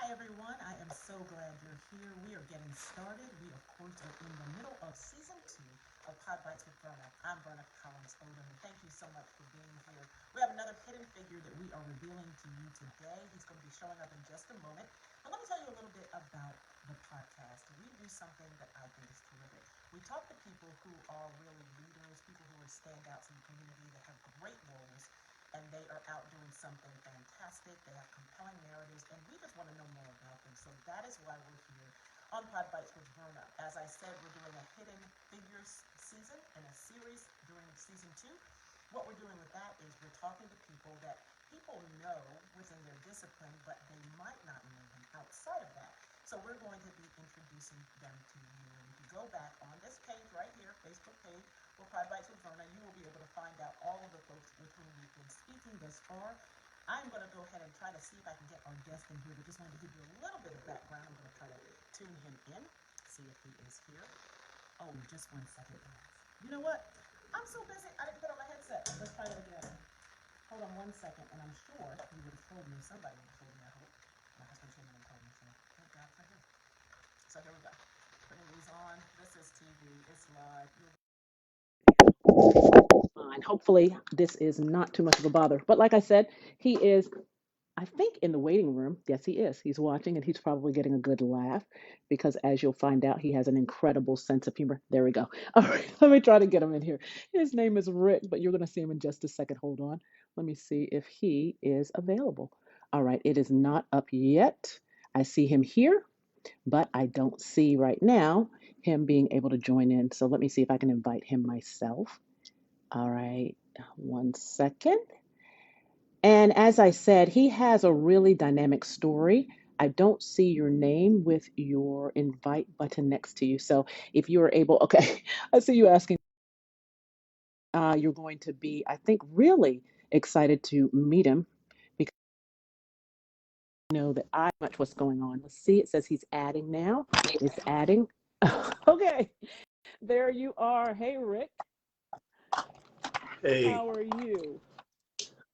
Hi everyone, I am so glad you're here. We are getting started. We of course are in the middle of season 2 of Podbites with Verna. I'm Verna Collins Odom, and thank you so much for being here. We have another hidden figure that we are revealing to you today. He's going to be showing up in just a moment. But let me tell you a little bit about the podcast. We do something that I think is terrific. We talk to people who are really leaders, people who are standouts in the community that have great roles, and they are out doing something fantastic. They have compelling narratives, and we just want to know more about them. So that is why we're here on Podbites with Verna. As I said, we're doing a Hidden Figures season and a series during season 2. What we're doing with that is we're talking to people that people know within their discipline, but they might not know them outside of that. So we're going to be introducing them to you. And if you go back on this page right here, Facebook page, or Podbites with Verna, you will be able to find out all of the folks with whom we've been speaking thus far. I'm going to go ahead and try to see if I can get our guest in here, but just wanted to give you a little bit of background. I'm going to try to tune him in, see if he is here. Oh, just 1 second, guys. You know what? I'm so busy, I didn't put on my headset. Let's try that again. Hold on 1 second, and I'm sure he would have told me, somebody would have told me, I hope. My husband came in and told me, so thank God for him. So here we go. Putting these on. This is TV. It's live. Fine. Hopefully, this is not too much of a bother. But like I said, he is, I think, in the waiting room. Yes, he is. He's watching, and he's probably getting a good laugh because, as you'll find out, he has an incredible sense of humor. There we go. All right, let me try to get him in here. His name is Rick, but you're going to see him in just a second. Hold on. Let me see if he is available. All right, it is not up yet. I see him here, but I don't see right now him being able to join in. So let me see if I can invite him myself. All right, 1 second. And as I said, he has a really dynamic story. I don't see your name with your invite button next to you. So if you are able, okay, I see you asking, you're going to be, I think, really excited to meet him because you know that I much what's going on. Let's see, it says he's adding now. It's adding. Okay, there you are. Hey, Rick, Hey, how are you?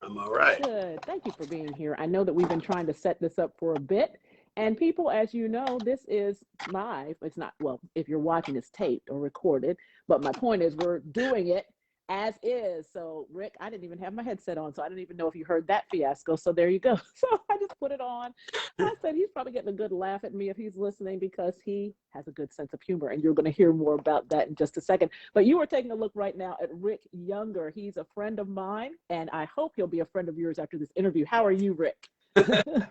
I'm all right. Good. Thank you for being here. I know that we've been trying to set this up for a bit. And people, as you know, this is live. It's not, well, if you're watching, it's taped or recorded. But my point is, we're doing it as is. So, Rick, I didn't even have my headset on, so I didn't even know if you heard that fiasco. So, there you go. So, I just put it on. I said he's probably getting a good laugh at me if he's listening because he has a good sense of humor. And you're going to hear more about that in just a second. But you are taking a look right now at Rick Younger. He's a friend of mine, and I hope he'll be a friend of yours after this interview. How are you, Rick? A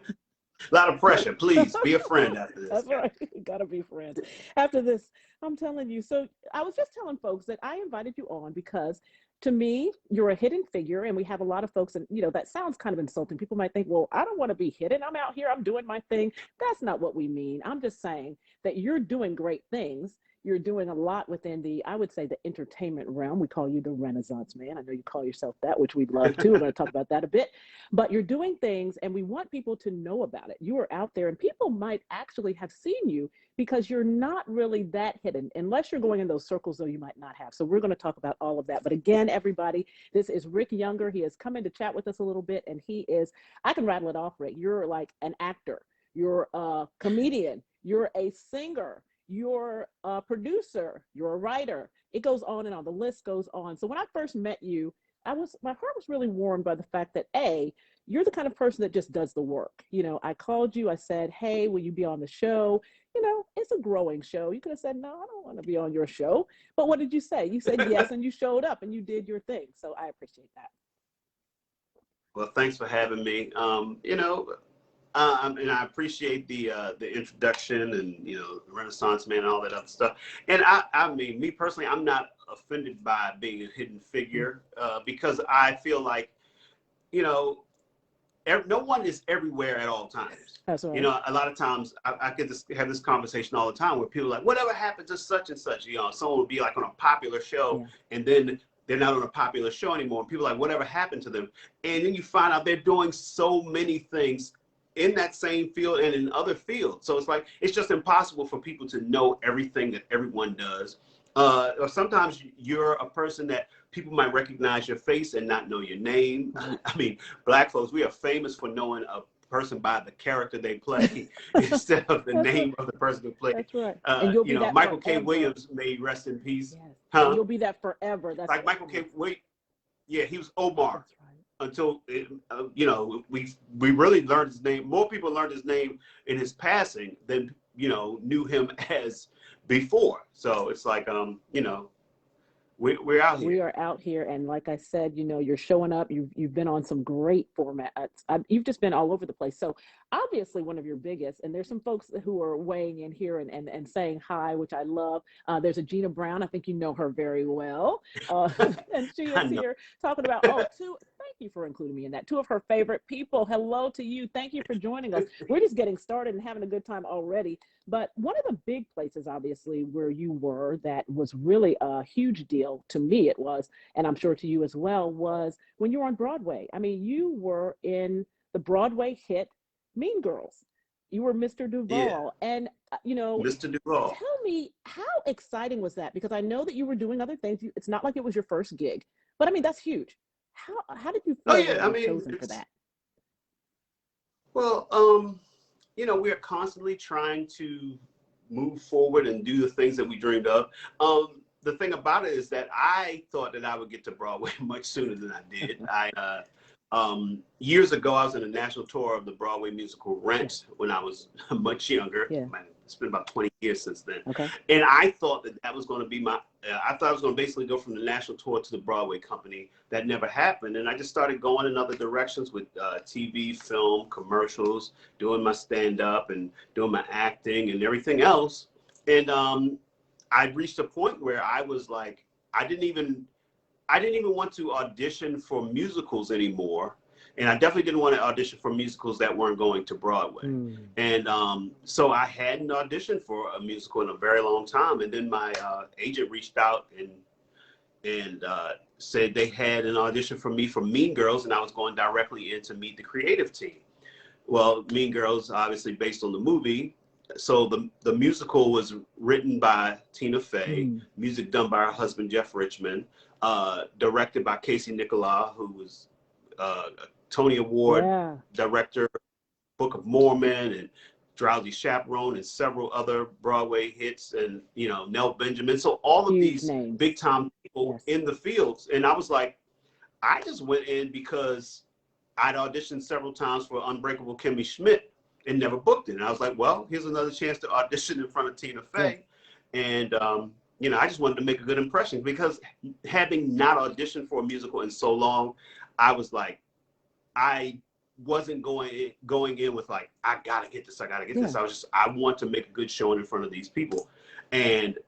lot of pressure. Please be a friend after this. That's right. Gotta be friends. After this, I'm telling you. So I was just telling folks that I invited you on because to me, you're a hidden figure, and we have a lot of folks, and that sounds kind of insulting. People might think, well, I don't want to be hidden. I'm out here, I'm doing my thing. That's not what we mean. I'm just saying that you're doing great things. You're doing a lot within the, I would say, the entertainment realm. We call you the Renaissance man. I know you call yourself that, which we'd love to. We're going to talk about that a bit. But you're doing things, and we want people to know about it. You are out there, and people might actually have seen you because you're not really that hidden. Unless you're going in those circles, though, you might not have. So we're going to talk about all of that. But again, everybody, this is Rick Younger. He has come in to chat with us a little bit, and he is, I can rattle it off, Rick. You're like an actor. You're a comedian. You're a singer. You're a producer. You're a writer. It goes on and on. The list goes on. So when I first met you, my heart was really warmed by the fact that you're the kind of person that just does the work. I called you, I said, hey, will you be on the show? It's a growing show. You could have said, no, I don't want to be on your show. But what did you say? You said yes, and you showed up and you did your thing. So I appreciate that. Well, thanks for having me. And I appreciate the introduction and Renaissance man and all that other stuff. And I mean, me personally, I'm not offended by being a hidden figure because I feel like no one is everywhere at all times. That's right. A lot of times I get have this conversation all the time where people are like, whatever happened to such and such? Someone would be like on a popular show, and then they're not on a popular show anymore. And people are like, whatever happened to them? And then you find out they're doing so many things in that same field and in other fields. So it's just impossible for people to know everything that everyone does. Or sometimes you're a person that people might recognize your face and not know your name. I mean, Black folks, we are famous for knowing person by the character they play instead of the name of the person who played. That's right. And you'll be that Michael K. forever. Williams, may rest in peace. Yes. Huh? And you'll be that forever. That's like Michael K. Williams. Yeah, he was Omar. That's right. Until we really learned his name. More people learned his name in his passing than knew him as before. So it's like we're out here. We are out here, and like I said, you're showing up. You've been on some great formats. You've just been all over the place. So obviously, one of your biggest, and there's some folks who are weighing in here and saying hi, which I love. There's a Gina Brown. I think you know her very well, and she is here talking about two. Thank you for including me in that. Two of her favorite people. Hello to you. Thank you for joining us. We're just getting started and having a good time already. But one of the big places, obviously, where you were that was really a huge deal to me, it was, and I'm sure to you as well, was when you were on Broadway. I mean, you were in the Broadway hit Mean Girls. You were Mr. Duval. Yeah. And, Mr. Duval. Tell me, how exciting was that? Because I know that you were doing other things. It's not like it was your first gig. But, I mean, that's huge. How did you feel when you were chosen for that? Well, we are constantly trying to move forward and do the things that we dreamed of. The thing about it is that I thought that I would get to Broadway much sooner than I did. Years ago, I was in a national tour of the Broadway musical Rent when I was much younger. Yeah. It's been about 20 years since then. Okay. And I thought that was going to be I thought I was going to basically go from the national tour to the Broadway company. That never happened. And I just started going in other directions with TV, film, commercials, doing my stand-up and doing my acting and everything else. And I reached a point where I was like, I didn't even want to audition for musicals anymore. And I definitely didn't want to audition for musicals that weren't going to Broadway. Mm. And so I hadn't auditioned for a musical in a very long time. And then my agent reached out and said they had an audition for me for Mean Girls, and I was going directly in to meet the creative team. Well, Mean Girls, obviously based on the movie. So the musical was written by Tina Fey, music done by her husband, Jeff Richmond, directed by Casey Nicola, who was a Tony Award director, Book of Mormon, and Drowsy Chaperone, and several other Broadway hits, and Nell Benjamin. So all of these big time people in the fields. And I was like, I just went in because I'd auditioned several times for Unbreakable Kimmy Schmidt and never booked it. And I was like, well, here's another chance to audition in front of Tina Fey. Yeah. And I just wanted to make a good impression, because having not auditioned for a musical in so long, I was like, I wasn't going in with like, I gotta get this. I want to make a good showing in front of these people. And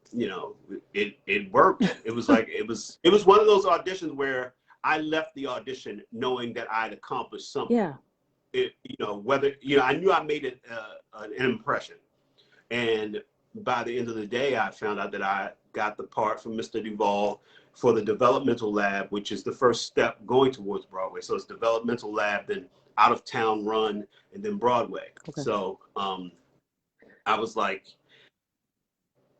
it worked. It was like it was one of those auditions where I left the audition knowing that I'd accomplished something. Yeah. I knew I made an impression. And by the end of the day, I found out that I got the part from Mr. Duval for the developmental lab, which is the first step going towards Broadway. So it's developmental lab, then out of town run, and then Broadway. Okay. So I was like,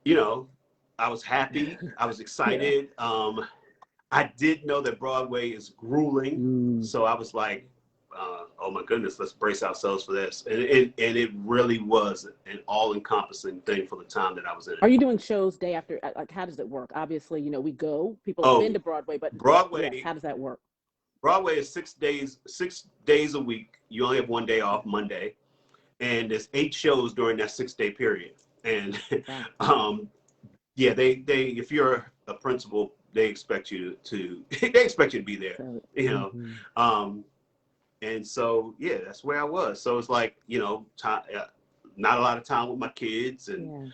I was happy. I was excited. Yeah. I did know that Broadway is grueling. So I was like, oh my goodness, let's brace ourselves for this. And it really was an all-encompassing thing for the time that I was in it. Are you doing shows day after? Like, how does it work? Obviously, people have been to Broadway, but Broadway, how does that work? Broadway is 6 days a week. You only have one day off, Monday. And there's 8 shows during that 6-day period. And they if you're a principal, they expect you to be there, and so, that's where I was. So it's like, not a lot of time with my kids, and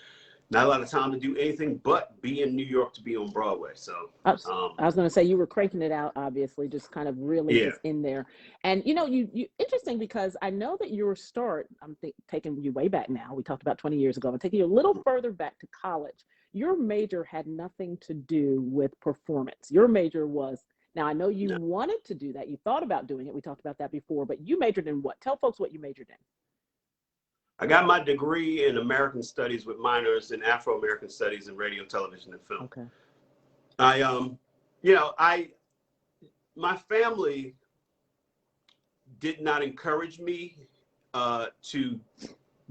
not a lot of time to do anything but be in New York to be on Broadway. So I was going to say, you were cranking it out, obviously, just kind of really just in there. And, you interesting, because I know that your start, I'm taking you way back now. We talked about 20 years ago. I'm taking you a little further back to college. Your major had nothing to do with performance. Your major was, now I know you wanted to do that. You thought about doing it. We talked about that before, but you majored in what? Tell folks what you majored in. I got my degree in American Studies with minors in Afro-American Studies in radio, television, and film. Okay. My family did not encourage me to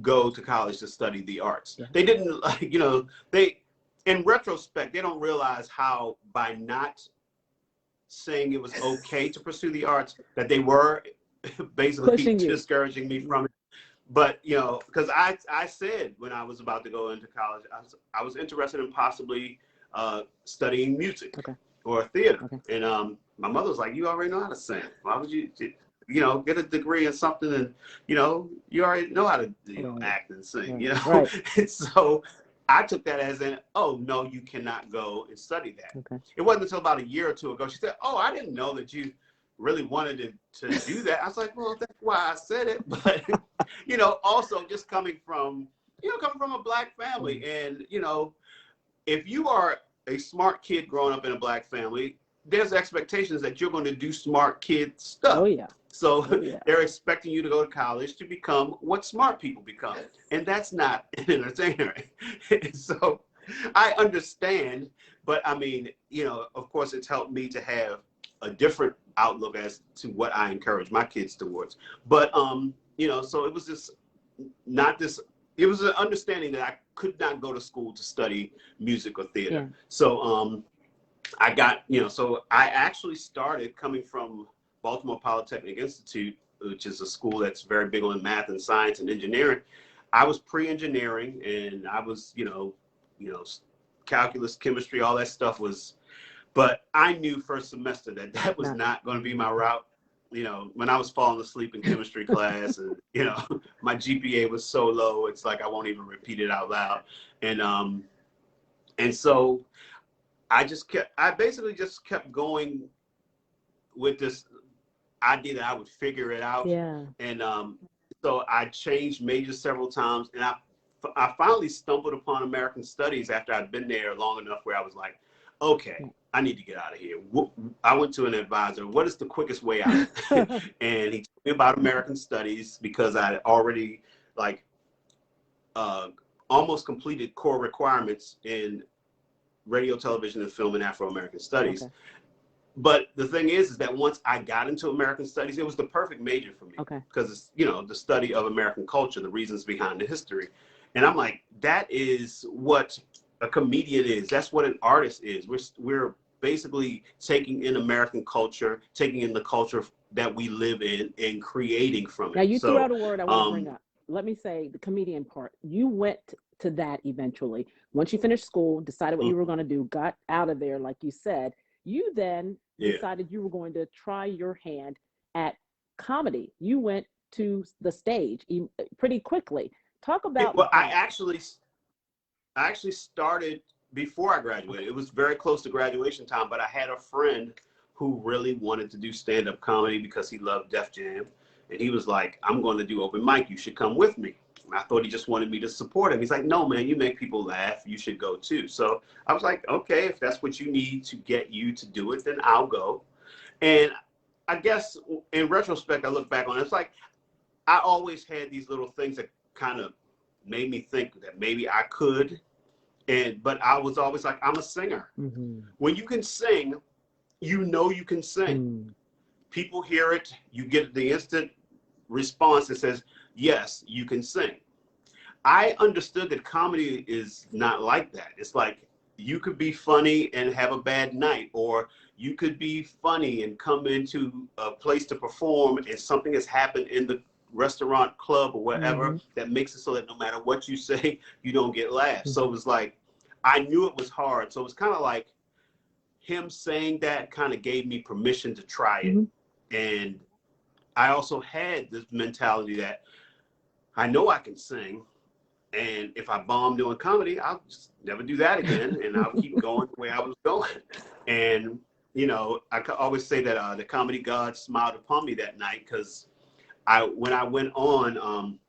go to college to study the arts. Yeah. They didn't, like, in retrospect, they don't realize how by not saying it was okay to pursue the arts, that they were basically discouraging me from it. But, because I said when I was about to go into college, I was interested in possibly studying music or theater. And my mother was like, you already know how to sing. Why would you, get a degree in something and, you already know how to act and sing, Right. And so I took that as oh, no, you cannot go and study that. It wasn't until about a year or two ago, she said, oh, I didn't know that you really wanted to do that. I was like, well, that's why I said it. But, also just coming from a Black family. And, if you are a smart kid growing up in a Black family, there's expectations that you're going to do smart kid stuff. Oh, yeah. So they're expecting you to go to college to become what smart people become. And that's not an entertainer. So I understand, but I mean, of course, it's helped me to have a different outlook as to what I encourage my kids towards. But, so it was just it was an understanding that I could not go to school to study music or theater. Yeah. So I got, so I actually started coming from Baltimore Polytechnic Institute, which is a school that's very big on math and science and engineering. I was pre-engineering, and I was, calculus, chemistry, all that stuff was, but I knew first semester that was not going to be my route. When I was falling asleep in chemistry class and, my GPA was so low, it's like I won't even repeat it out loud. And so I basically just kept going with this idea that I would figure it out. Yeah. And so I changed majors several times, and I finally stumbled upon American Studies after I'd been there long enough where I was like, okay, I need to get out of here. I went to an advisor. What is the quickest way out? And he told me about American Studies because I had already almost completed core requirements in radio, television, and film and Afro-American Studies. But the thing is that once I got into American Studies, it was the perfect major for me because it's, the study of American culture, the reasons behind the history. And I'm like, that is what a comedian is. That's what an artist is. We're basically taking in American culture, taking in the culture that we live in and creating from it. Now you threw out a word I want to bring up. Let me say the comedian part. You went to that eventually. Once you finished school, decided what you were going to do, got out of there, like you said, you then decided you were going to try your hand at comedy. You went to the stage pretty quickly. Talk about that. I actually started before I graduated. It was very close to graduation time, but I had a friend who really wanted to do stand-up comedy because he loved Def Jam. And he was like, I'm going to do open mic. You should come with me. And I thought he just wanted me to support him. He's like, no, man, you make people laugh. You should go too. So I was like, okay, if that's what you need to get you to do it, then I'll go. And I guess in retrospect, I look back on it, it's like I always had these little things that kind of made me think that maybe I could. But I was always like, I'm a singer. When you can sing, you can sing. People hear it. You get the instant response that says, yes, you can sing. I understood that comedy is not like that. It's like you could be funny and have a bad night, or you could be funny and come into a place to perform and something has happened in the restaurant, club, or whatever that makes it so that no matter what you say, you don't get laughs. So it was like, I knew it was hard. So it was kind of like him saying that kind of gave me permission to try it. And I also had this mentality that I know I can sing, and if I bomb doing comedy, I'll just never do that again, and I'll keep going the way I was going. And, I could always say that the comedy gods smiled upon me that night, because when I went on,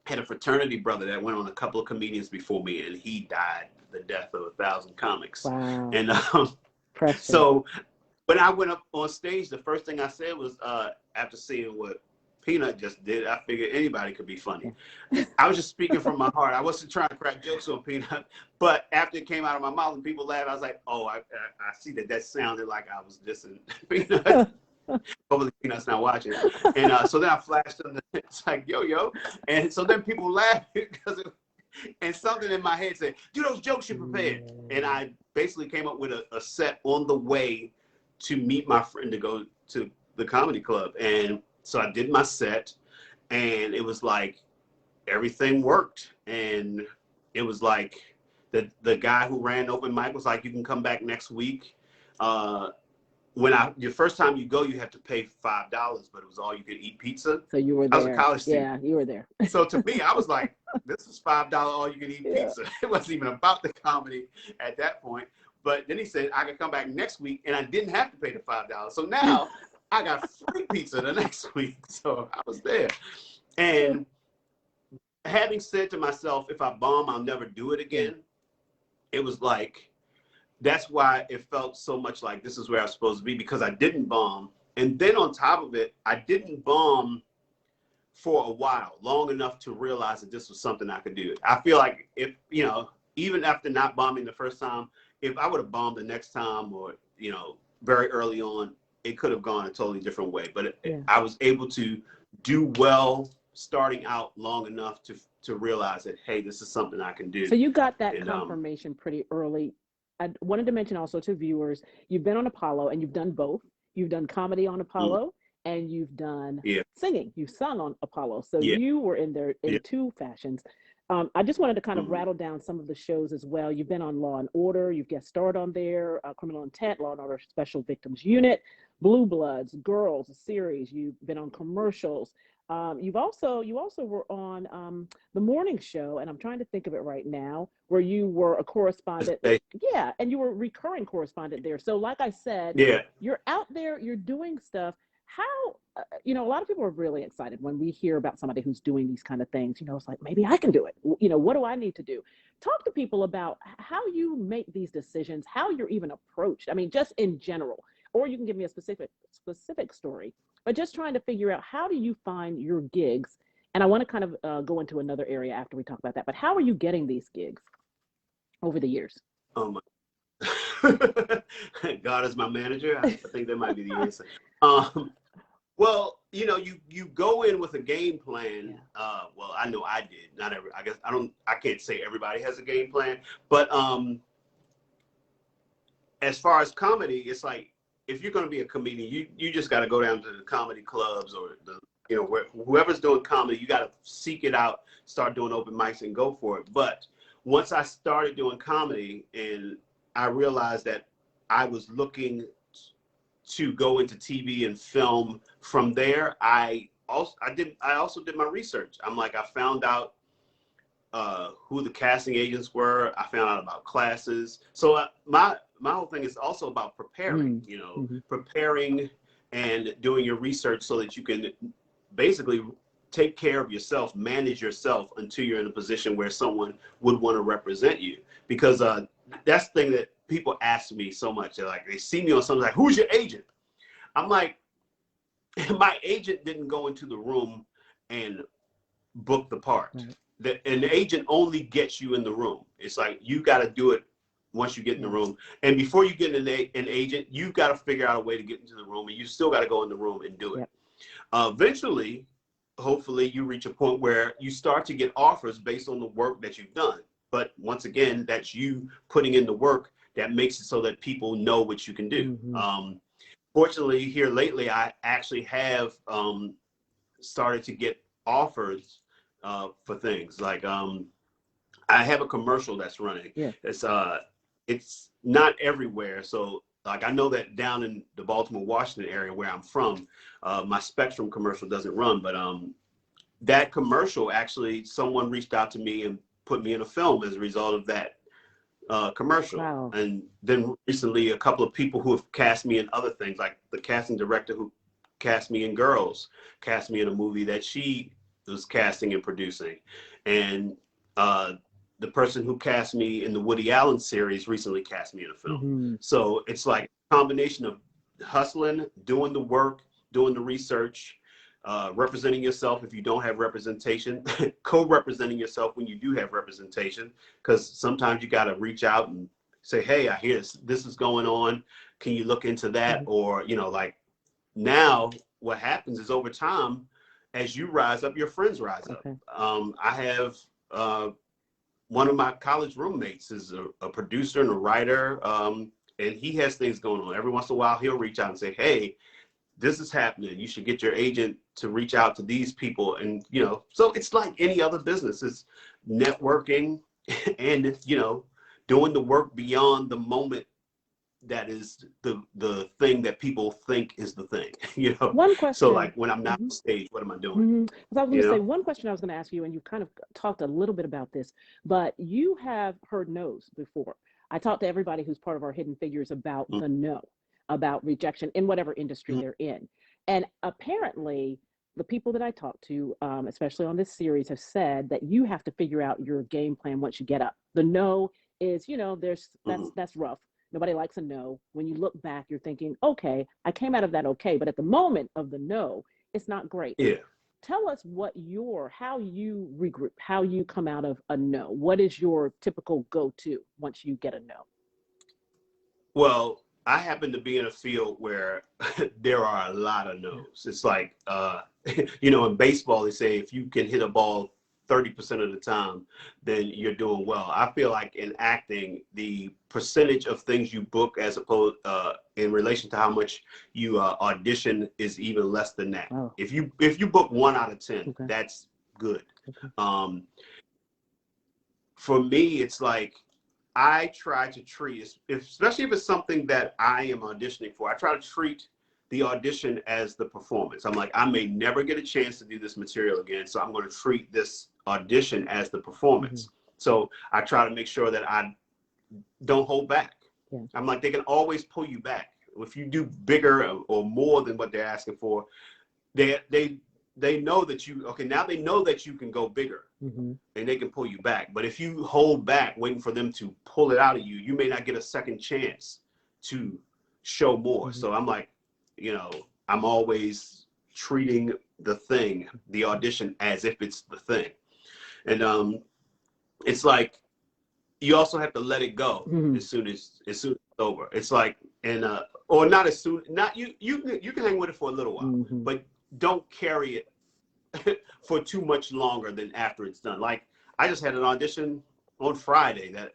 had a fraternity brother that went on a couple of comedians before me, and he died the death of 1,000 comics. Wow. And so when I went up on stage, the first thing I said was, after seeing what Peanut just did, I figured anybody could be funny. I was just speaking from my heart. I wasn't trying to crack jokes on Peanut, but after it came out of my mouth and people laughed, I was like, oh, I see that sounded like I was dissing Peanut. Hopefully Peanut's not watching. And so then I flashed them. It's like, yo. And so then people laughed because and something in my head said, do those jokes you prepared. And I basically came up with a set on the way to meet my friend to go to the comedy club. And so I did my set, and it was like everything worked. And it was like the guy who ran open mic was like, you can come back next week. Your first time you go, you have to pay $5, but it was all you could eat pizza. So you were there. I was a college student. Yeah, you were there. So to me, I was like, this is $5 all you can eat pizza. It wasn't even about the comedy at that point. But then he said I could come back next week, and I didn't have to pay the $5. So now I got free pizza the next week. So I was there. And having said to myself, if I bomb, I'll never do it again. It was like, that's why it felt so much like this is where I was supposed to be, because I didn't bomb. And then on top of it, I didn't bomb for a while, long enough to realize that this was something I could do. I feel like if, even after not bombing the first time, if I would have bombed the next time or, very early on, it could have gone a totally different way. But I was able to do well starting out long enough to realize that, hey, this is something I can do. So you got that confirmation pretty early. I wanted to mention also to viewers, you've been on Apollo and you've done both. You've done comedy on Apollo and you've done singing. You've sung on Apollo. So you were in there in two fashions. I just wanted to kind of rattle down some of the shows as well. You've been on Law and Order. You've guest starred on there, Criminal Intent, Law and Order Special Victims Unit, Blue Bloods, Girls, a series. You've been on commercials. You also were on the morning show, and I'm trying to think of it right now, where you were a correspondent. Yeah, and you were a recurring correspondent there. So like I said, you're out there, you're doing stuff. How, a lot of people are really excited when we hear about somebody who's doing these kind of things. It's like, maybe I can do it. What do I need to do? Talk to people about how you make these decisions, how you're even approached. I mean, just in general, or you can give me a specific story, but just trying to figure out, how do you find your gigs? And I want to kind of go into another area after we talk about that, but how are you getting these gigs over the years? Oh my. God is my manager. I think that might be the answer. Well, you go in with a game plan. Well, I know I did. Not every. I guess I can't say everybody has a game plan, but as far as comedy, it's like, if you're going to be a comedian, you just got to go down to the comedy clubs or whoever's doing comedy. You got to seek it out, start doing open mics, and go for it. But once I started doing comedy, and I realized that I was looking to go into TV and film from there, I also did my research. I found out who the casting agents were. I found out about classes. So my whole thing is also about preparing, preparing and doing your research so that you can basically take care of yourself, manage yourself until you're in a position where someone would want to represent you. Because that's the thing that people ask me so much. They see me on something like, who's your agent? I'm like, my agent didn't go into the room and book the part. An agent only gets you in the room. It's like, you got to do it once you get in the room. And before you get an agent, you've got to figure out a way to get into the room, and you still got to go in the room and do it. Eventually, hopefully, you reach a point where you start to get offers based on the work that you've done. But once again, that's you putting in the work that makes it so that people know what you can do. Fortunately, here lately, I actually have started to get offers for things. Like I have a commercial that's running. It's not everywhere. So I know that down in the Baltimore, Washington area where I'm from, my Spectrum commercial doesn't run, but that commercial, actually, someone reached out to me and put me in a film as a result of that commercial. Wow. And then recently, a couple of people who have cast me in other things, like the casting director who cast me in Girls, cast me in a movie that she was casting and producing. And the person who cast me in the Woody Allen series recently cast me in a film. So it's like a combination of hustling, doing the work, doing the research, representing yourself if you don't have representation, co-representing yourself when you do have representation, because sometimes you got to reach out and say, hey, I hear this is going on. Can you look into that? Or, now what happens is over time, as you rise up, your friends rise up. I have one of my college roommates is a producer and a writer, and he has things going on. Every once in a while, he'll reach out and say, hey, this is happening. You should get your agent to reach out to these people. And, you know, so it's like any other business. It's networking and, you know, doing the work beyond the moment that is the thing that people think is the thing, you know. One question. So like when I'm not on stage, what am I doing? So I was going to say, one question I was going to ask you, and you kind of talked a little bit about this, but you have heard no's before. I talk to everybody who's part of our Hidden Figures about the no, about rejection in whatever industry they're in. And apparently the people that I talk to, especially on this series, have said that you have to figure out your game plan once you get up. The no is, you know, that's rough. Nobody likes a no. When you look back, you're thinking, okay, I came out of that okay. But at the moment of the no, it's not great. Yeah. Tell us how you regroup, how you come out of a no. What is your typical go-to once you get a no? Well, I happen to be in a field where there are a lot of no's. It's like, you know, in baseball, they say if you can hit a ball 30% of the time, then you're doing well. I feel like in acting, the percentage of things you book as opposed in relation to how much you audition is even less than that. Oh. If you book 1 out of 10, that's good. For me, it's like I try to treat, especially if it's something that I am auditioning for, I try to treat the audition as the performance. I'm like, I may never get a chance to do this material again, so I'm going to treat this audition as the performance. So I try to make sure that I don't hold back. I'm like, they can always pull you back. If you do bigger or more than what they're asking for, they know that now they know that you can go bigger and they can pull you back. But if you hold back waiting for them to pull it out of you, you may not get a second chance to show more. So I'm like, you know, I'm always treating the audition as if it's the thing. And it's like, you also have to let it go as soon as it's over. It's like, or not as soon, you can hang with it for a little while, but don't carry it for too much longer than after it's done. Like, I just had an audition on Friday that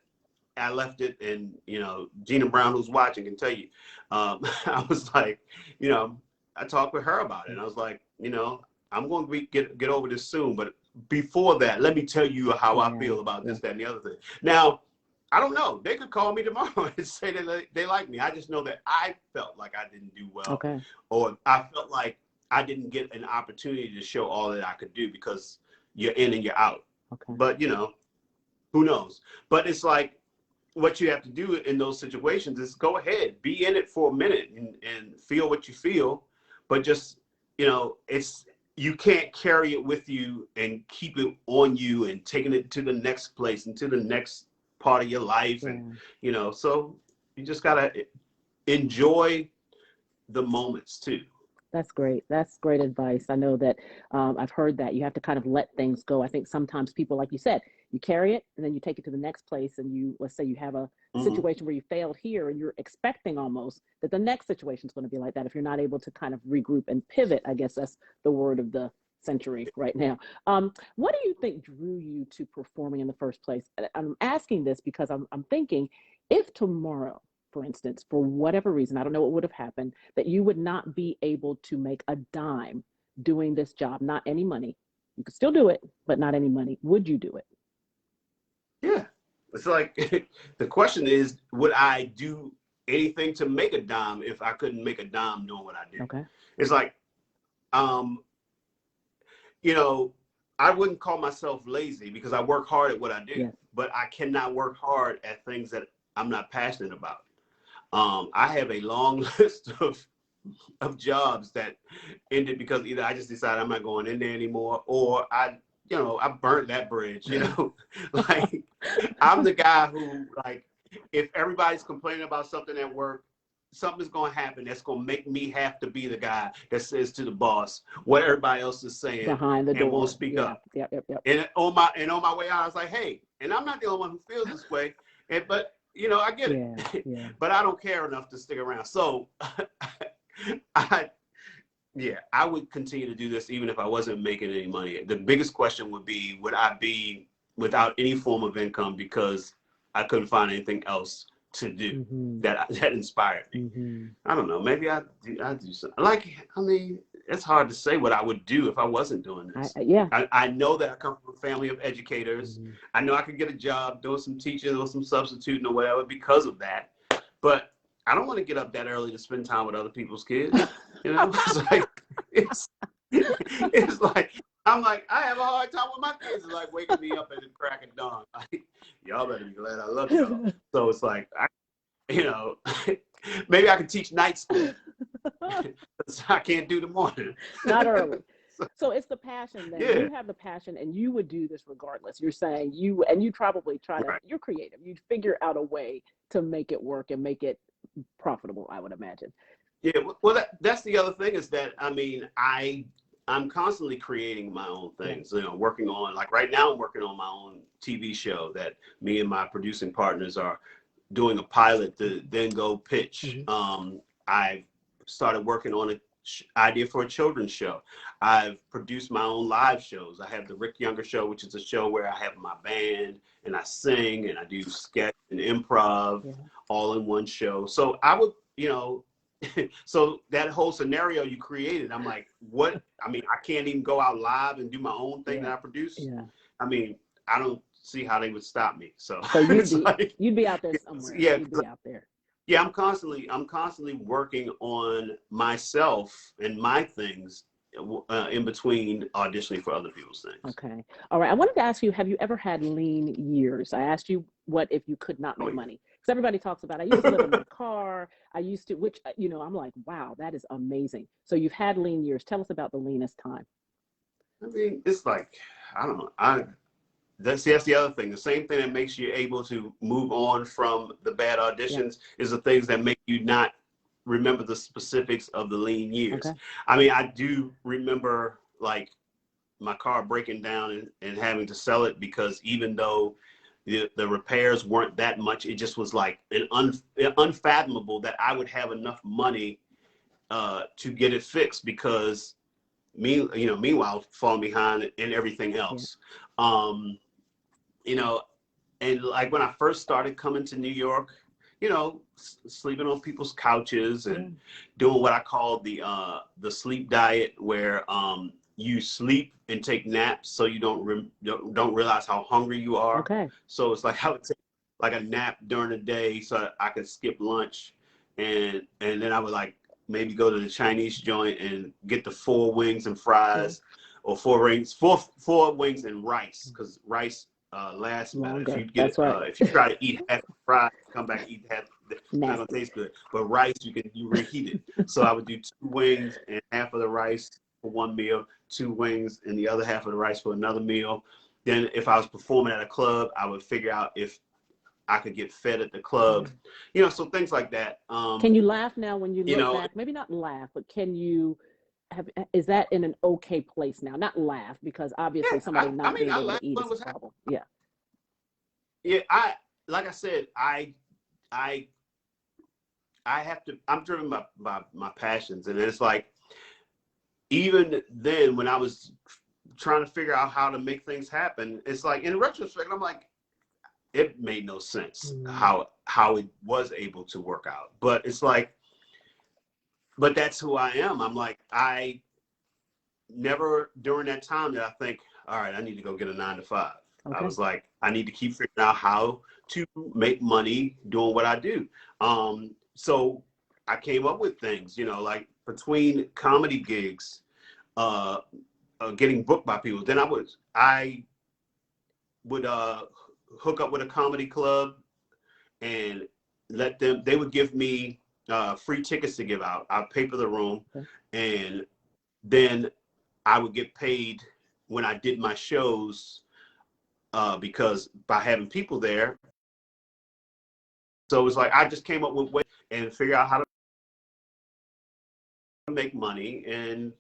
I left it, and, you know, Gina Brown, who's watching, can tell you, I was like, you know, I talked with her about it, and I was like, you know, I'm going to get over this soon, but before that, let me tell you how I feel about this, that, and the other thing. Now, I don't know. They could call me tomorrow and say that they like me. I just know that I felt like I didn't do well, or I felt like I didn't get an opportunity to show all that I could do because you're in and you're out. But, you know, who knows? But it's like, what you have to do in those situations is go ahead, be in it for a minute and feel what you feel, but just, you know, you can't carry it with you and keep it on you and taking it to the next place and to the next part of your life. And, you know, so you just got to enjoy the moments too. That's great. That's great advice. I know that I've heard that you have to kind of let things go. I think sometimes people, like you said, you carry it and then you take it to the next place, and let's say you have a situation where you failed here and you're expecting almost that the next situation is going to be like that. If you're not able to kind of regroup and pivot, I guess that's the word of the century right now. What do you think drew you to performing in the first place? I'm asking this because I'm thinking, if tomorrow, for instance, for whatever reason, I don't know what would have happened, that you would not be able to make a dime doing this job, not any money. You could still do it, but not any money. Would you do it? Yeah. It's like, the question is, would I do anything to make a dime if I couldn't make a dime doing what I do? It's like, you know, I wouldn't call myself lazy because I work hard at what I do, but I cannot work hard at things that I'm not passionate about. I have a long list of jobs that ended because either I just decided I'm not going in there anymore, or I burnt that bridge, you know. Like, I'm the guy who, like, if everybody's complaining about something at work, something's going to happen that's going to make me have to be the guy that says to the boss what everybody else is saying behind the door and won't speak up. And on my way out, I was like, hey, and I'm not the only one who feels this way, but you know, I get it, but I don't care enough to stick around. So Yeah, I would continue to do this even if I wasn't making any money. The biggest question would be, would I be without any form of income because I couldn't find anything else to do that inspired me? I don't know. Maybe I do something. Like, I mean, it's hard to say what I would do if I wasn't doing this. I know that I come from a family of educators. I know I could get a job doing some teaching or some substituting or whatever because of that. But I don't want to get up that early to spend time with other people's kids. You know, it's like, I'm like, I have a hard time with my kids. It's like waking me up at the crack of dawn. Like, y'all better be glad I love y'all. So it's like, maybe I can teach night school. I can't do the morning. Not early. So it's the passion then. Yeah. You have the passion and you would do this regardless. You're saying you probably try to, you're creative. You'd figure out a way to make it work and make it profitable, I would imagine. Yeah, well, that's the other thing is that, I mean, I'm constantly creating my own things, working on, like right now I'm working on my own TV show that me and my producing partners are doing a pilot to then go pitch. I've started working on an idea for a children's show. I've produced my own live shows. I have the Rick Younger Show, which is a show where I have my band and I sing and I do sketch and improv all in one show. So I would, so that whole scenario you created, I'm like, what? I mean, I can't even go out live and do my own thing that I produce. I mean, I don't see how they would stop me. So you'd be out there somewhere. Yeah, you'd be out there. Yeah, I'm constantly working on myself and my things in between auditioning for other people's things. Okay. All right. I wanted to ask you, have you ever had lean years? I asked you what if you could not make money? Because everybody talks about, I used to live in my car. I used to, which, I'm like, wow, that is amazing. So you've had lean years. Tell us about the leanest time. I mean, it's like, I don't know. That's the other thing. The same thing that makes you able to move on from the bad auditions is the things that make you not remember the specifics of the lean years. Okay. I mean, I do remember like my car breaking down and having to sell it because even though the repairs weren't that much, it just was like unfathomable that I would have enough money to get it fixed because meanwhile falling behind in everything else. And like when I first started coming to New York, sleeping on people's couches and doing what I call the sleep diet, where you sleep and take naps so you don't realize how hungry you are. Okay. So it's like I would take like a nap during the day so I could skip lunch, and then I would like maybe go to the Chinese joint and get the 4 wings and fries, or 4 wings and rice, because rice lasts better. If you get if you try to eat half the fries, come back and eat half, it's not gonna taste good. But rice, you reheat it. So I would do 2 wings and half of the rice for one meal, 2 wings and the other half of the rice for another meal. Then if I was performing at a club, I would figure out if I could get fed at the club, so things like that. Can you laugh now when you look back? Maybe not laugh, but can you is that in an okay place now? Not laugh, because obviously somebody not being able to eat is a problem. Yeah, like I said, I have to, I'm driven by my passions. And it's like, even then when I was trying to figure out how to make things happen, it's like, in retrospect, I'm like, it made no sense how it was able to work out. But it's like, but that's who I am. I'm like, I never during that time that I think, all right, I need to go get a 9 to 5. Okay. I was like, I need to keep figuring out how to make money doing what I do. So I came up with things, like between comedy gigs, getting booked by people. Then I would hook up with a comedy club and they would give me free tickets to give out. I'd pay for the room, and then I would get paid when I did my shows because by having people there. So it was like I just came up with ways and figure out how to make money, and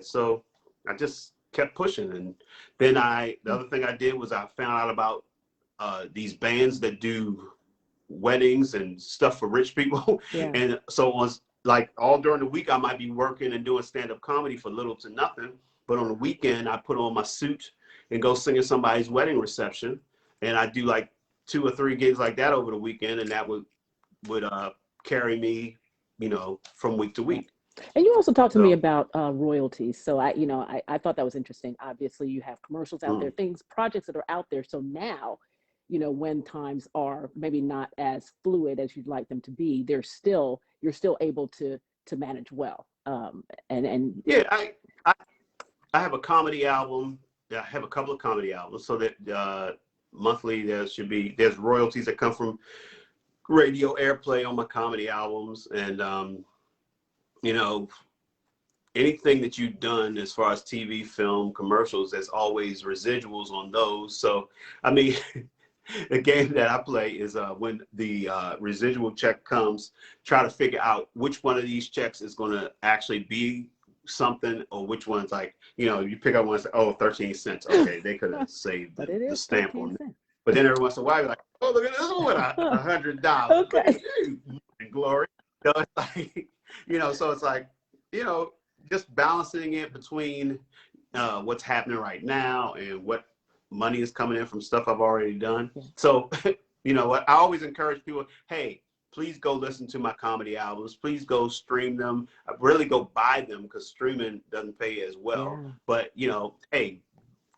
so I just kept pushing. And then the other thing I did was I found out about these bands that do weddings and stuff for rich people. And so like all during the week, I might be working and doing stand-up comedy for little to nothing. But on the weekend, I put on my suit and go sing at somebody's wedding reception. And I do like 2 or 3 gigs like that over the weekend. And that would carry me, from week to week. And you also talked to me So, about royalties. So I thought that was interesting. Obviously, you have commercials out there, projects that are out there. So now, when times are maybe not as fluid as you'd like them to be, you're still able to manage well. And yeah, I have a comedy album. I have a couple of comedy albums, so that monthly there's royalties that come from radio airplay on my comedy albums, and anything that you've done as far as TV, film, commercials, there's always residuals on those. So, I mean, the game that I play is when the residual check comes, try to figure out which one of these checks is going to actually be something, or which one's like, you pick up one and say, oh, 13 cents. Okay, they could have saved the stamp on it. But then every once in a while, you're like, oh, look at this one, $100. Okay. Look at you, glory. It's like, so it's like, just balancing it between what's happening right now and what money is coming in from stuff I've already done. Yeah. So, what I always encourage people, hey, please go listen to my comedy albums. Please go stream them. Really go buy them, because streaming doesn't pay as well. Yeah. But, hey,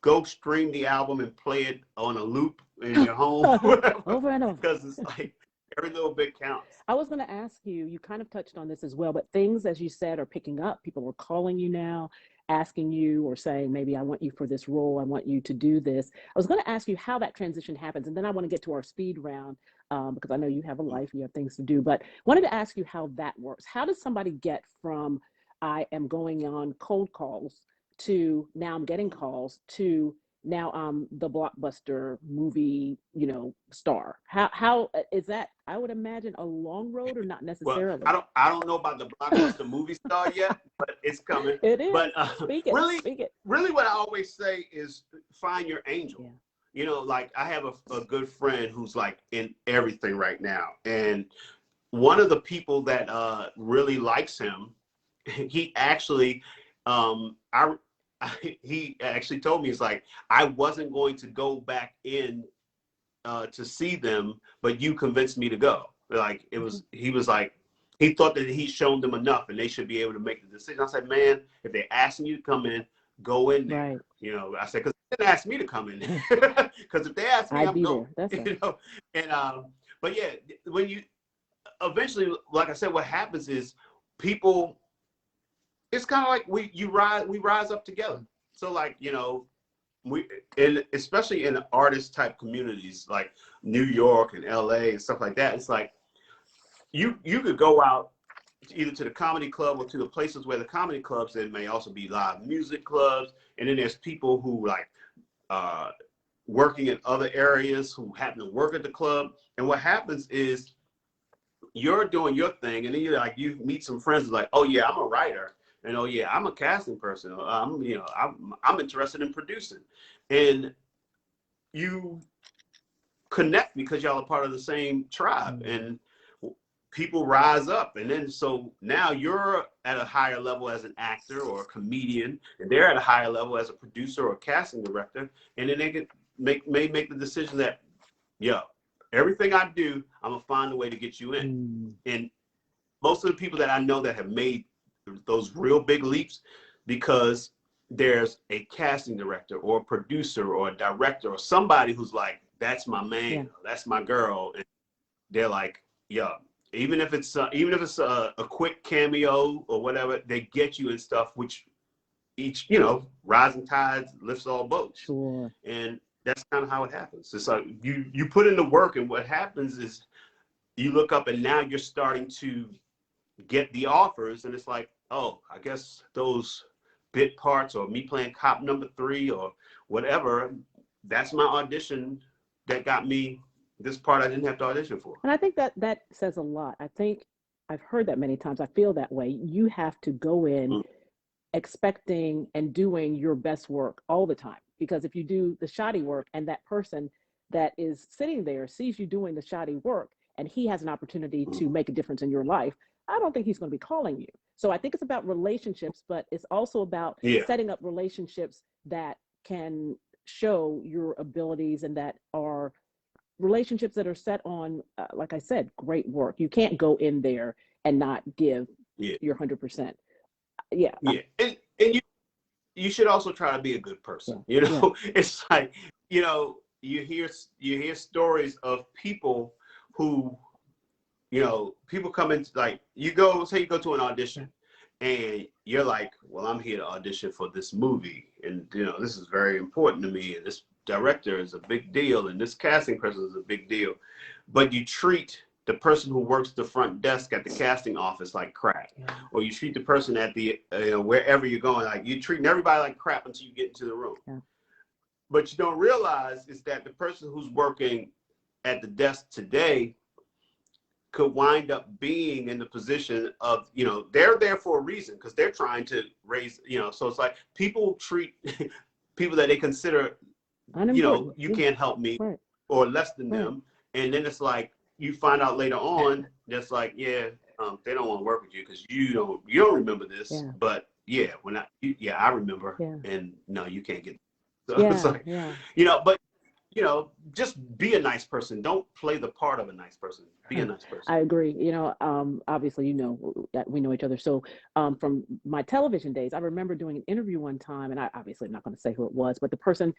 go stream the album and play it on a loop in your home. Over and over. Because it's like every little bit counts. I was going to ask you, you kind of touched on this as well, but things, as you said, are picking up. People are calling you now, asking you or saying, maybe I want you for this role. I want you to do this. I was going to ask you how that transition happens. And then I want to get to our speed round because I know you have a life, you have things to do, but wanted to ask you how that works. How does somebody get from I am going on cold calls to now I'm getting calls to now I'm the blockbuster movie, star? How is that? I would imagine a long road, or not necessarily. Well, I don't know about the blockbuster movie star yet, but it's coming. It is. But Speak it. Really, what I always say is find your angel. Yeah. Like I have a good friend who's like in everything right now, and one of the people that really likes him, he actually, he actually told me, it's like, I wasn't going to go back in to see them, but you convinced me to go. Like he was like, he thought that he'd shown them enough and they should be able to make the decision. I said, man, if they're asking you to come in, go in there. Right. I said, because they didn't ask me to come in there. Because if they ask me, I'm going. And but yeah, when you eventually, like I said, what happens is people, it's kind of like we rise up together. So like, and especially in artist type communities like New York and LA and stuff like that, it's like you could go out either to the comedy club or to the places where the comedy clubs, there may also be live music clubs, and then there's people who like working in other areas who happen to work at the club. And what happens is you're doing your thing, and then you meet some friends like, oh yeah, I'm a writer. And oh yeah, I'm a casting person. I'm interested in producing, and you connect because y'all are part of the same tribe, and people rise up, and then so now you're at a higher level as an actor or a comedian, and they're at a higher level as a producer or a casting director, and then they can make the decision that, everything I do, I'm gonna find a way to get you in. And most of the people that I know that have made those real big leaps, because there's a casting director or a producer or a director or somebody who's like, that's my man, that's my girl, and they're like, even if it's a quick cameo or whatever, they get you in stuff, which each rising tides lifts all boats. Sure. And that's kind of how it happens. It's like you put in the work, and what happens is you look up and now you're starting to get the offers, and it's like, oh, I guess those bit parts or me playing cop number 3 or whatever, that's my audition that got me this part I didn't have to audition for. And I think that says a lot. I think I've heard that many times. I feel that way. You have to go in expecting and doing your best work all the time, because if you do the shoddy work and that person that is sitting there sees you doing the shoddy work and he has an opportunity to make a difference in your life, I don't think he's going to be calling you. So I think it's about relationships, but it's also about Yeah. setting up relationships that can show your abilities and that are relationships that are set on, like I said, great work. You can't go in there and not give Yeah. your 100%. Yeah. Yeah. And you should also try to be a good person. Yeah. You know, it's like, you know, you hear stories of people who, you know, people come in, like you go to an audition and you're like, well, I'm here to audition for this movie. And, you know, this is very important to me. And this director is a big deal. And this casting person is a big deal. But you treat the person who works the front desk at the casting office like crap. Or you treat the person at the, wherever you're going, like you're treating everybody like crap until you get into the room. Yeah. But you don't realize is that the person who's working at the desk today could wind up being in the position of, you know, they're there for a reason because they're trying to raise, you know, so it's like people treat people that they consider, you know, you can't help me or less than them. And then it's like, you find out later on, that's like, yeah, they don't want to work with you because you don't remember this. Yeah. But yeah, I remember. Yeah. And no, you can't get. So Yeah. it's like, you know, but you know, just be a nice person. Don't play the part of a nice person. Be a nice person. I agree. You know, obviously, you know, that we know each other. So from my television days, I remember doing an interview one time, and I obviously am not going to say who it was, but the person,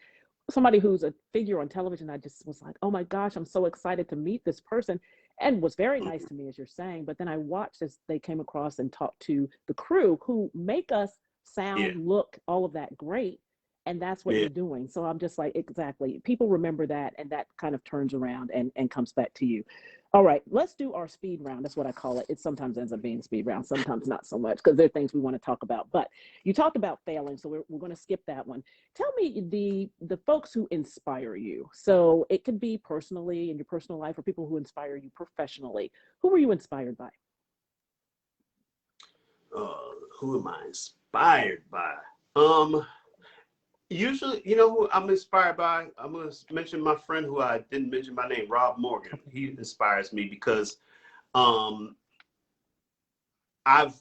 somebody who's a figure on television, I just was like, oh my gosh, I'm so excited to meet this person, and was very nice to me, as you're saying. But then I watched as they came across and talked to the crew who make us sound, look, all of that great. And that's what you're doing. So I'm just like, exactly. People remember that, and that kind of turns around and comes back to you. All right, let's do our speed round. That's what I call it. It sometimes ends up being speed round, sometimes not so much, because there are things we want to talk about. But you talked about failing, so we're going to skip that one. Tell me the folks who inspire you. So it could be personally in your personal life, or people who inspire you professionally. Who were you inspired by? Who am I inspired by? Usually, you know who I'm inspired by? I'm going to mention my friend who I didn't mention by name, Rob Morgan. He inspires me because I've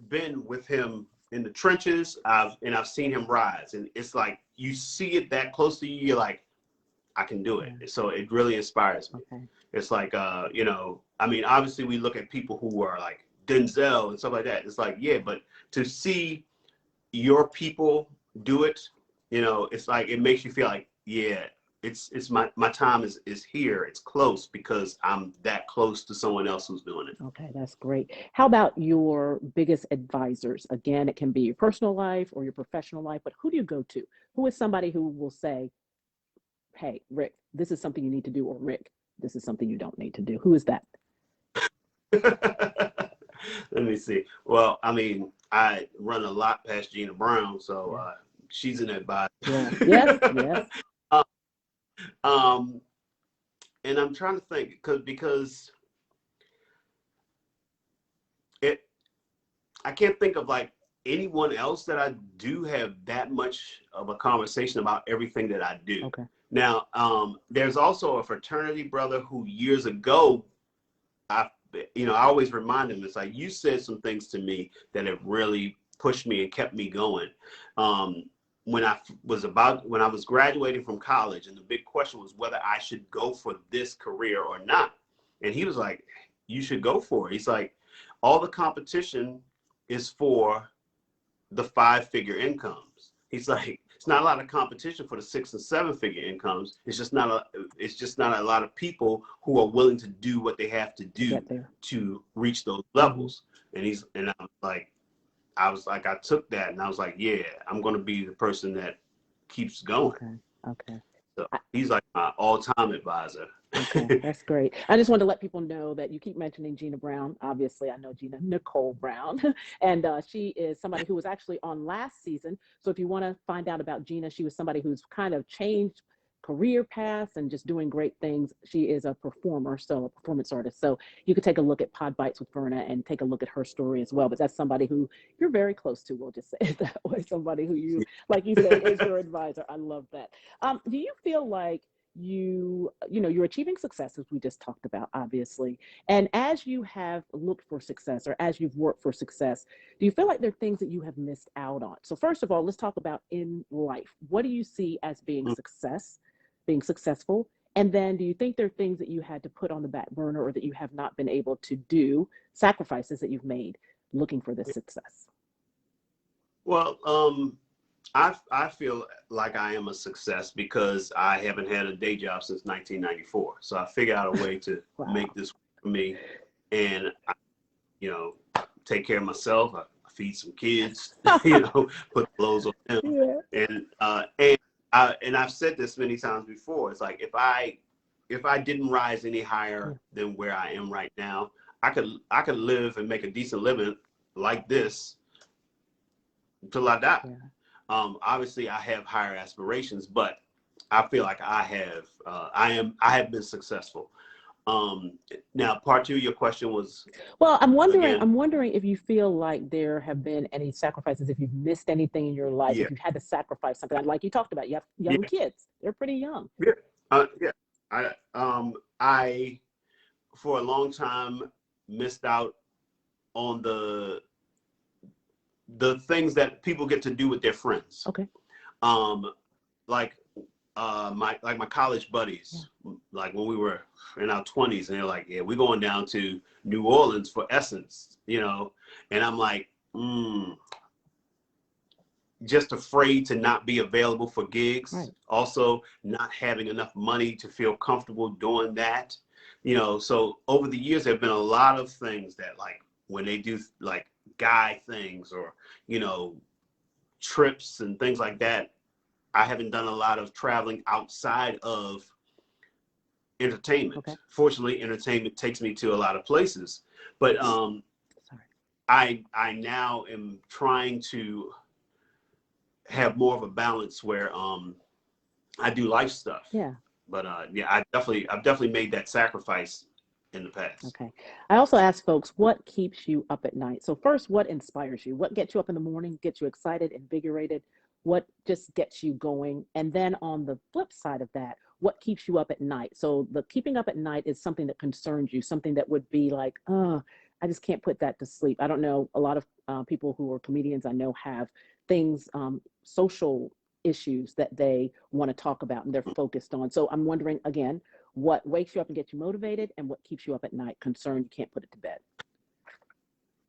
been with him in the trenches. I've seen him rise, and it's like you see it that close to you. You're like, I can do it. So it really inspires me. It's like, you know, I mean, obviously we look at people who are like Denzel and stuff like that. It's like, yeah, but to see your people do it, you know, it's like, it makes you feel like, yeah, it's my time is here. It's close because I'm that close to someone else who's doing it. Okay, that's great. How about your biggest advisors? Again, it can be your personal life or your professional life, but who do you go to? Who is somebody who will say, hey, Rick, this is something you need to do, or Rick, this is something you don't need to do? Who is that? Let me see. Well, I mean, I run a lot past Gina Brown, so she's an advisor. Yes. And I'm trying to think because I can't think of like anyone else that I do have that much of a conversation about everything that I do. Okay. Now, there's also a fraternity brother who years ago, I always remind him, it's like, you said some things to me that have really pushed me and kept me going. When I was graduating from college, and the big question was whether I should go for this career or not. And he was like, you should go for it. He's like, all the competition is for the 5-figure incomes. He's like, it's not a lot of competition for the 6 and 7-figure incomes. It's just not a lot of people who are willing to do what they have to do to reach those levels. Mm-hmm. And I was like, I took that and I was like, yeah, I'm going to be the person that keeps going. Okay. So he's like my all-time advisor. Okay, that's great. I just wanted to let people know that you keep mentioning Gina Brown. Obviously, I know Gina Nicole Brown, and she is somebody who was actually on last season. So if you want to find out about Gina, she was somebody who's kind of changed career paths and just doing great things. She is a performer, so a performance artist. So you could take a look at Podbites with Verna and take a look at her story as well. But that's somebody who you're very close to, we'll just say it that way. Somebody who you, like you said, is your advisor. I love that. Do you feel like you're achieving success, as we just talked about, obviously. And as you have looked for success, or as you've worked for success, do you feel like there are things that you have missed out on? So first of all, let's talk about in life. What do you see as being successful? And then do you think there are things that you had to put on the back burner, or that you have not been able to do, sacrifices that you've made looking for this success? Well, I feel like I am a success because I haven't had a day job since 1994. So I figured out a way to Wow. make this work for me, and I, take care of myself. I feed some kids, put clothes on them, Yeah. and I've said this many times before. It's like if I didn't rise any higher than where I am right now, I could live and make a decent living like this until I die. Yeah. Obviously, I have higher aspirations, but I feel like I have been successful. Now, part two of your question was, Well, I'm again? wondering if you feel like there have been any sacrifices, if you've missed anything in your life, Yeah, if you've had to sacrifice something. Like you talked about, you have young yeah, kids; they're pretty young. yeah, yeah. I for a long time missed out on the things that people get to do with their friends. Okay. Um, like my college buddies, like when we were in our 20s, and they're like, yeah, we're going down to New Orleans for Essence, and I'm like, just afraid to not be available for gigs. Right. Also, not having enough money to feel comfortable doing that. So over the years, there have been a lot of things that, like, when they do like guy things or, trips and things like that, I haven't done a lot of traveling outside of entertainment. Okay. Fortunately, entertainment takes me to a lot of places, but Sorry. I now am trying to have more of a balance where I do life stuff. Yeah. But I've definitely made that sacrifice in the past. Okay. I also ask folks, what keeps you up at night? So first, what inspires you? What gets you up in the morning, gets you excited, invigorated? What just gets you going? And then on the flip side of that, what keeps you up at night? So the keeping up at night is something that concerns you, something that would be like, oh, I just can't put that to sleep. I don't know. A lot of people who are comedians I know have things, social issues that they want to talk about and they're focused on. So I'm wondering, again, what wakes you up and gets you motivated, and what keeps you up at night, concerned you can't put it to bed?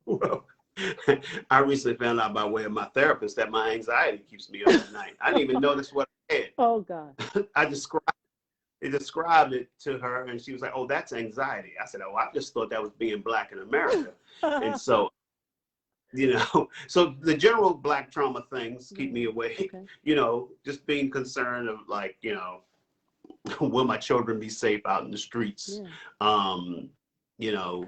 Well, I recently found out by way of my therapist that my anxiety keeps me up at night. I didn't even notice what I had. Oh, God. I described it to her, and she was like, "Oh, that's anxiety." I said, "Oh, I just thought that was being Black in America." And so, so the general Black trauma things keep me awake. Okay. Just being concerned of, like, will my children be safe out in the streets? Yeah.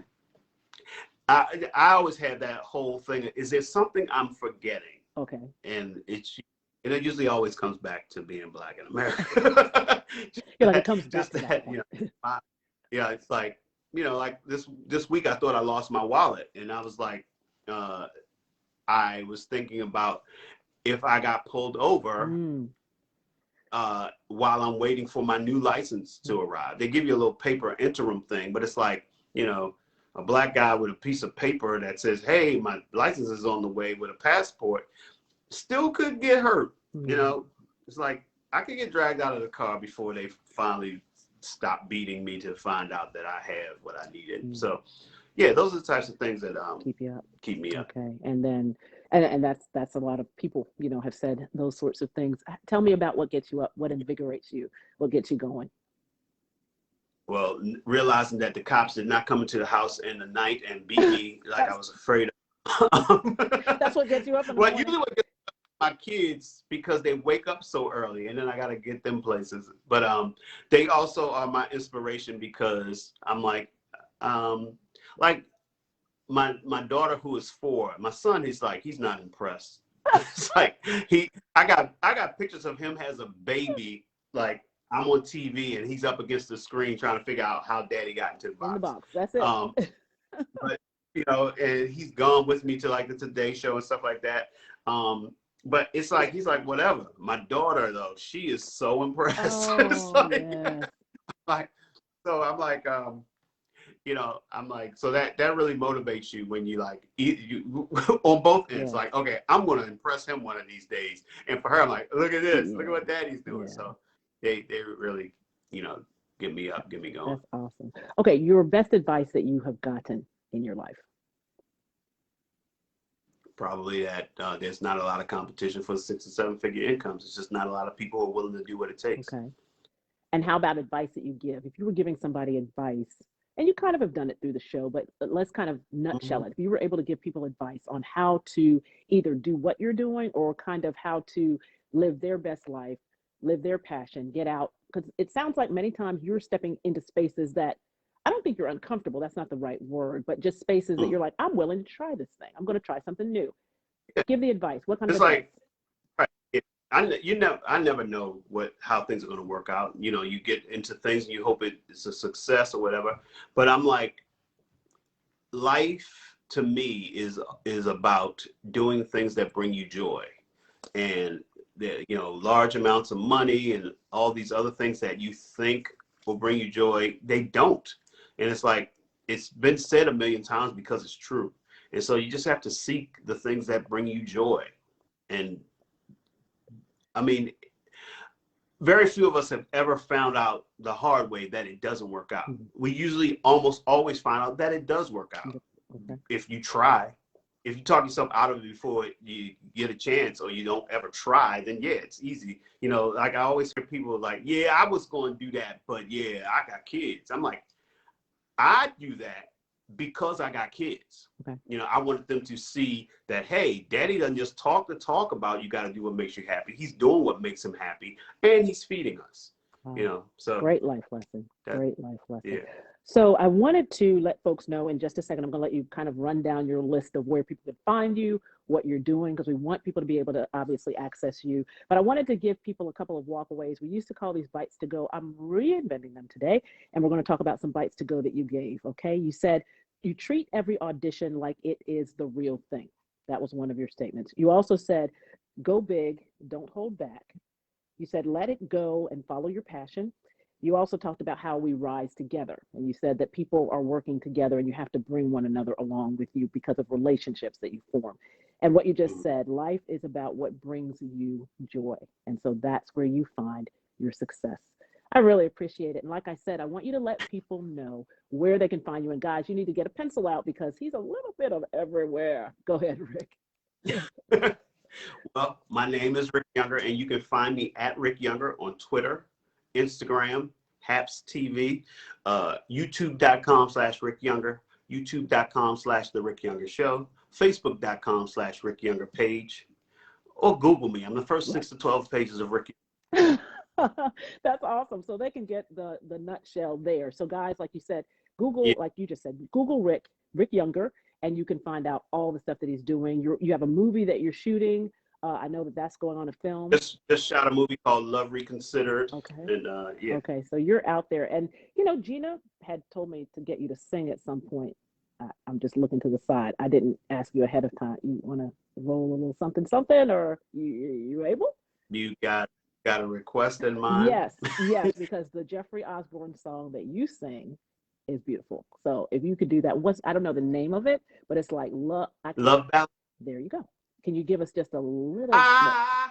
I always have that whole thing. Is there something I'm forgetting? Okay. And it usually always comes back to being Black in America. You're like, it comes back Just to that point. it's like, like this week I thought I lost my wallet, and I was like, I was thinking about if I got pulled over while I'm waiting for my new license to arrive. They give you a little paper interim thing, but it's like, a Black guy with a piece of paper that says, "Hey, my license is on the way," with a passport, still could get hurt. It's like I could get dragged out of the car before they finally stop beating me to find out that I have what I needed. So, yeah, those are the types of things that keep me up. Okay. And then, and that's a lot of people, have said those sorts of things. Tell me about what gets you up, what invigorates you, what gets you going. Well, realizing that the cops did not come into the house in the night and beat me like I was afraid of. That's what gets you up in the morning. Usually what gets my kids, because they wake up so early, and then I got to get them places. But they also are my inspiration, because I'm like my daughter, who is 4, my son, he's not impressed. It's like I got pictures of him as a baby, like I'm on TV and he's up against the screen trying to figure out how Daddy got into the box. In the box, that's it. But and he's gone with me to like the Today Show and stuff like that. but it's like, he's like, whatever. My daughter though, she is so impressed. It's Oh, yes. like, so I'm like, I'm like, so that really motivates you when you like you on both ends. Yes. Like, okay, I'm gonna impress him one of these days. And for her, I'm like, look at this, look at Yeah. what Daddy's doing. Yeah. So they really, get me up, get me going. That's awesome. Okay, your best advice that you have gotten in your life. Probably that there's not a lot of competition for 6 and 7 figure incomes. It's just not a lot of people who are willing to do what it takes. Okay. And how about advice that you give? If you were giving somebody advice, and you kind of have done it through the show, but let's kind of nutshell it. If you were able to give people advice on how to either do what you're doing or kind of how to live their best life, live their passion, get out, because it sounds like many times you're stepping into spaces that I don't think you're uncomfortable. That's not the right word, but just spaces that you're like, I'm willing to try this thing. I'm going to try something new. Yeah. Give the advice. What kind of It's advice? like, right, I never know how things are going to work out. You get into things and you hope it's a success or whatever. But I'm like, life to me is about doing things that bring you joy, and large amounts of money and all these other things that you think will bring you joy, they don't. And it's like, it's been said a million times because it's true. And so you just have to seek the things that bring you joy. And I mean, very few of us have ever found out the hard way that it doesn't work out. We usually almost always find out that it does work out. Okay. If you try. If you talk yourself out of it before you get a chance, or you don't ever try, then yeah, it's easy. Like I always hear people like, yeah, I was going to do that, but yeah, I got kids. I'm like, I do that because I got kids. Okay. I wanted them to see that, hey, Daddy doesn't just talk the talk about you got to do what makes you happy. He's doing what makes him happy, and he's feeding us. Wow. So Great life lesson. Great life lesson. Yeah. So I wanted to let folks know in just a second, I'm going to let you kind of run down your list of where people can find you, what you're doing, because we want people to be able to obviously access you. But I wanted to give people a couple of walkaways. We used to call these bites to go. I'm reinventing them today, and we're going to talk about some bites to go that you gave. Okay. You said you treat every audition like it is the real thing. That was one of your statements. You also said, go big, don't hold back. You said, let it go and follow your passion. You also talked about how we rise together. And you said that people are working together and you have to bring one another along with you because of relationships that you form. And what you just said, life is about what brings you joy. And so that's where you find your success. I really appreciate it. And like I said, I want you to let people know where they can find you. And guys, you need to get a pencil out because he's a little bit of everywhere. Go ahead, Rick. Well, my name is Rick Younger, and you can find me at Rick Younger on Twitter, Instagram, Haps TV, youtube.com/Rick Younger, youtube.com/The Rick Younger Show, facebook.com/Rick Younger page, or Google me. I'm the first 6 to 12 pages of Rick. That's awesome. So they can get the nutshell there. So guys, like you said, Google, like you just said, Google Rick Younger, and you can find out all the stuff that he's doing. You have a movie that you're shooting. I know that's going on a film. Just shot a movie called Love Reconsidered. Okay. And yeah. Okay, so you're out there, and Gina had told me to get you to sing at some point. I'm just looking to the side. I didn't ask you ahead of time. You want to roll a little something, or you able? You got a request in mind? Yes, because the Jeffrey Osborne song that you sing is beautiful. So if you could do that, I don't know the name of it, but it's like Love Ballad. There you go. Can you give us just a little? I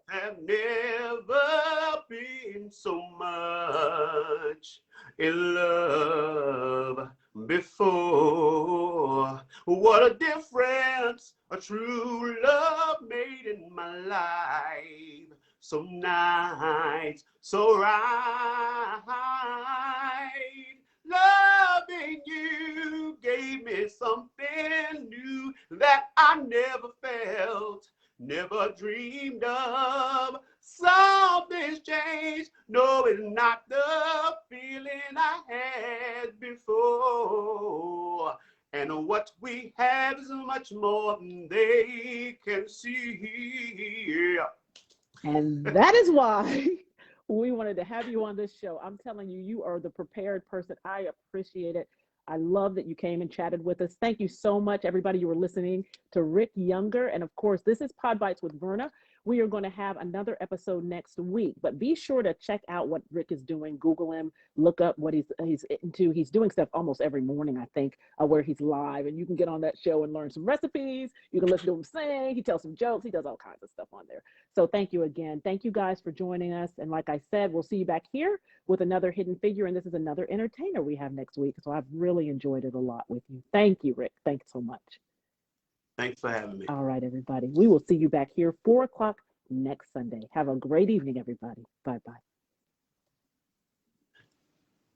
have never been so much in love before. What a difference a true love made in my life. So nice, so right. Loving you gave me something new that I never felt, never dreamed of. Something's changed. No, it's not the feeling I had before. And what we have is much more than they can see. And that is why we wanted to have you on this show. I'm telling you, you are the prepared person. I appreciate it. I love that you came and chatted with us. Thank you so much, everybody. You were listening to Rick Younger. And of course, this is Podbites with Verna. We are going to have another episode next week, but be sure to check out what Rick is doing. Google him, look up what he's into. He's doing stuff almost every morning, I think, where he's live, and you can get on that show and learn some recipes. You can listen to him sing. He tells some jokes. He does all kinds of stuff on there. So thank you again. Thank you guys for joining us. And like I said, we'll see you back here with another hidden figure. And this is another entertainer we have next week. So I've really enjoyed it a lot with you. Thank you, Rick. Thanks so much. Thanks for having me. All right, everybody. We will see you back here 4 o'clock next Sunday. Have a great evening, everybody. Bye-bye.